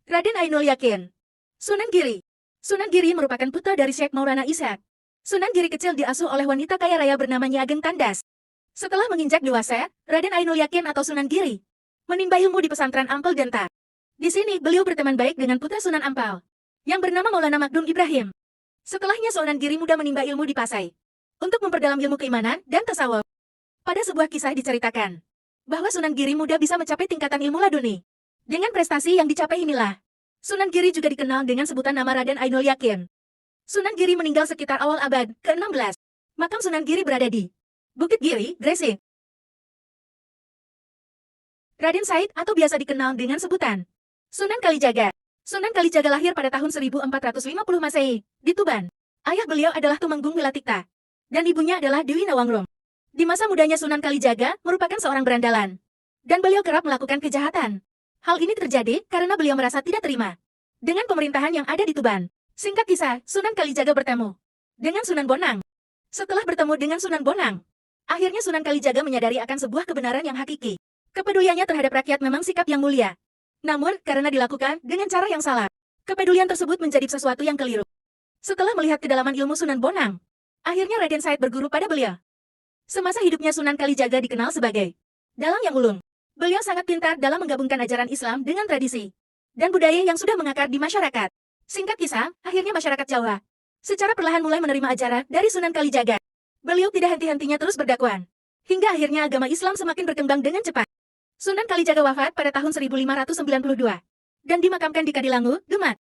Raden Ainul Yakin. Sunan Giri. Sunan Giri merupakan putra dari Syekh Maulana Ishaq. Sunan Giri kecil diasuh oleh wanita kaya raya bernama Nyi Ageng Tandas. Setelah menginjak dewasa, Raden Ainul Yakin atau Sunan Giri menimba ilmu di pesantren Ampel Denta. Di sini beliau berteman baik dengan putra Sunan Ampel yang bernama Maulana Magdum Ibrahim. Setelahnya Sunan Giri muda menimba ilmu di Pasai untuk memperdalam ilmu keimanan dan tasawuf. Pada sebuah kisah diceritakan bahwa Sunan Giri muda bisa mencapai tingkatan ilmu laduni. Dengan prestasi yang dicapai inilah, Sunan Giri juga dikenal dengan sebutan nama Raden Ainul Yakin. Sunan Giri meninggal sekitar awal abad ke-16. Makam Sunan Giri berada di Bukit Giri, Gresik. Raden Said atau biasa dikenal dengan sebutan Sunan Kalijaga. Sunan Kalijaga lahir pada tahun 1450 Masehi di Tuban. Ayah beliau adalah Tumenggung Wilatikta dan ibunya adalah Dewi Nawangrum. Di masa mudanya Sunan Kalijaga merupakan seorang berandalan dan beliau kerap melakukan kejahatan. Hal ini terjadi karena beliau merasa tidak terima dengan pemerintahan yang ada di Tuban. Singkat kisah, Sunan Kalijaga bertemu dengan Sunan Bonang. Setelah bertemu dengan Sunan Bonang, akhirnya Sunan Kalijaga menyadari akan sebuah kebenaran yang hakiki. Kepeduliannya terhadap rakyat memang sikap yang mulia. Namun, karena dilakukan dengan cara yang salah, kepedulian tersebut menjadi sesuatu yang keliru. Setelah melihat kedalaman ilmu Sunan Bonang, akhirnya Raden Said berguru pada beliau. Semasa hidupnya Sunan Kalijaga dikenal sebagai dalang yang ulung. Beliau sangat pintar dalam menggabungkan ajaran Islam dengan tradisi dan budaya yang sudah mengakar di masyarakat. Singkat kisah, akhirnya masyarakat Jawa secara perlahan mulai menerima ajaran dari Sunan Kalijaga. Beliau tidak henti-hentinya terus berdakwah, hingga akhirnya agama Islam semakin berkembang dengan cepat. Sunan Kalijaga wafat pada tahun 1592 dan dimakamkan di Kadilangu, Demak.